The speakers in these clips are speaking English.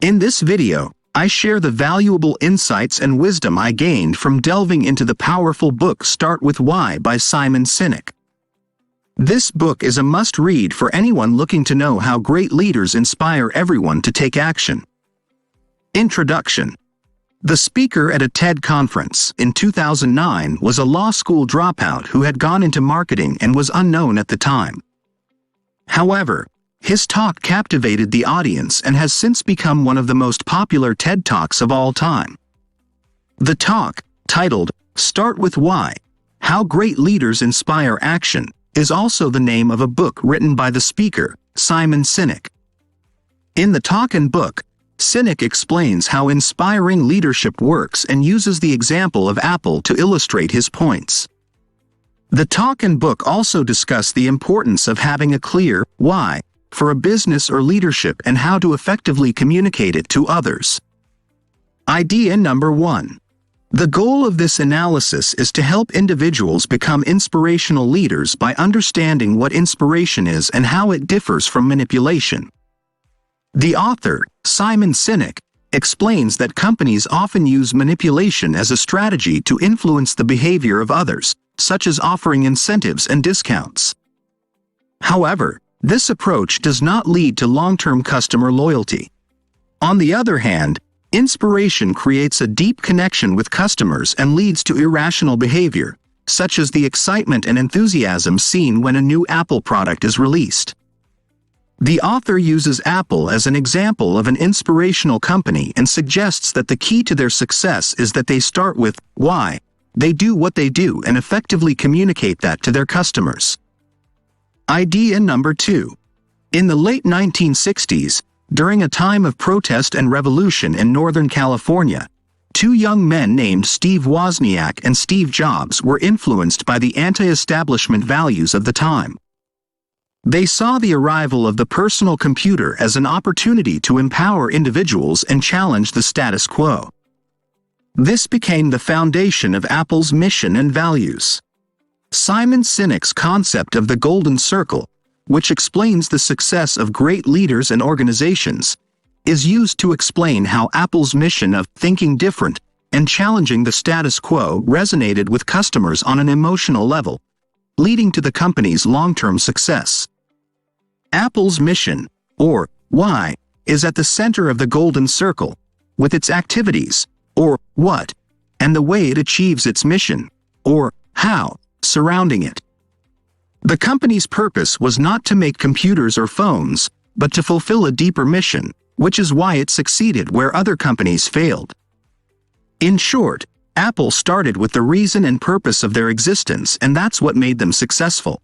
In this video, I share the valuable insights and wisdom I gained from delving into the powerful book Start With Why by Simon Sinek. This book is a must-read for anyone looking to know how great leaders inspire everyone to take action. Introduction. The speaker at a TED conference in 2009 was a law school dropout who had gone into marketing and was unknown at the time. However, his talk captivated the audience and has since become one of the most popular TED Talks of all time. The talk, titled Start With Why: How Great Leaders Inspire Action, is also the name of a book written by the speaker, Simon Sinek. In the talk and book, Sinek explains how inspiring leadership works and uses the example of Apple to illustrate his points. The talk and book also discuss the importance of having a clear why for a business or leadership and how to effectively communicate it to others. Idea number 1. The goal of this analysis is to help individuals become inspirational leaders by understanding what inspiration is and how it differs from manipulation. The author, Simon Sinek, explains that companies often use manipulation as a strategy to influence the behavior of others, such as offering incentives and discounts. However, this approach does not lead to long-term customer loyalty. On the other hand, inspiration creates a deep connection with customers and leads to irrational behavior, such as the excitement and enthusiasm seen when a new Apple product is released. The author uses Apple as an example of an inspirational company and suggests that the key to their success is that they start with why they do what they do and effectively communicate that to their customers. Idea number 2. In the late 1960s, during a time of protest and revolution in Northern California, two young men named Steve Wozniak and Steve Jobs were influenced by the anti-establishment values of the time. They saw the arrival of the personal computer as an opportunity to empower individuals and challenge the status quo. This became the foundation of Apple's mission and values. Simon Sinek's concept of the Golden Circle, which explains the success of great leaders and organizations, is used to explain how Apple's mission of thinking different and challenging the status quo resonated with customers on an emotional level, leading to the company's long-term success. Apple's mission, or why, is at the center of the Golden Circle, with its activities, or what, and the way it achieves its mission, or how, surrounding it. The company's purpose was not to make computers or phones, but to fulfill a deeper mission, which is why it succeeded where other companies failed. In short, Apple started with the reason and purpose of their existence, and that's what made them successful.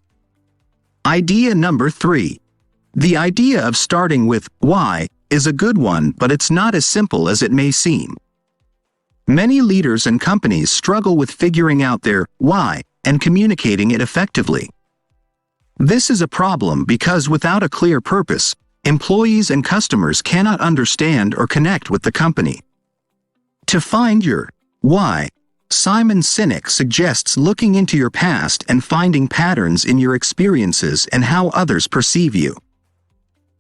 Idea number 3. The idea of starting with why is a good one, but it's not as simple as it may seem. Many leaders and companies struggle with figuring out their why and communicating it effectively. This is a problem because without a clear purpose, employees and customers cannot understand or connect with the company. To find your why, Simon Sinek suggests looking into your past and finding patterns in your experiences and how others perceive you.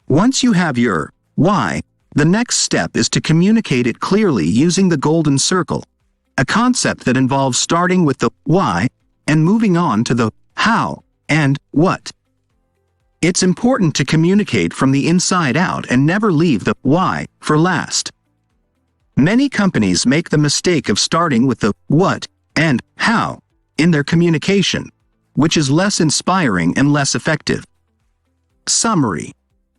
Once you have your why, the next step is to communicate it clearly using the Golden Circle, a concept that involves starting with the why and moving on to the how and what. It's important to communicate from the inside out and never leave the why for last. Many companies make the mistake of starting with the what and how in their communication, which is less inspiring and less effective. Summary.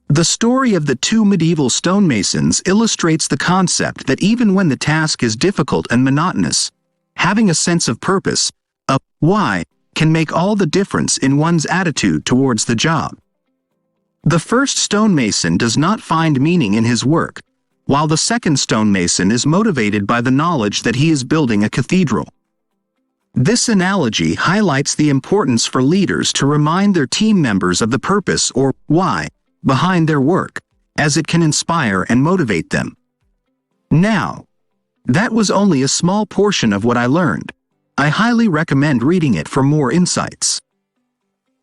The story of the two medieval stonemasons illustrates the concept that even when the task is difficult and monotonous, having a sense of purpose, a why, can make all the difference in one's attitude towards the job. The first stonemason does not find meaning in his work, while the second stonemason is motivated by the knowledge that he is building a cathedral. This analogy highlights the importance for leaders to remind their team members of the purpose or why behind their work, as it can inspire and motivate them. Now, that was only a small portion of what I learned. I highly recommend reading it for more insights.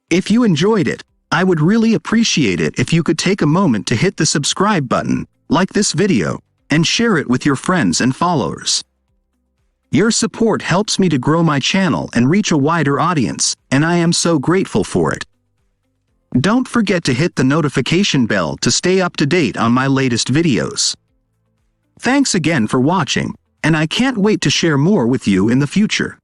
If you enjoyed it, I would really appreciate it if you could take a moment to hit the subscribe button, like this video, and share it with your friends and followers. Your support helps me to grow my channel and reach a wider audience, and I am so grateful for it. Don't forget to hit the notification bell to stay up to date on my latest videos. Thanks again for watching, and I can't wait to share more with you in the future.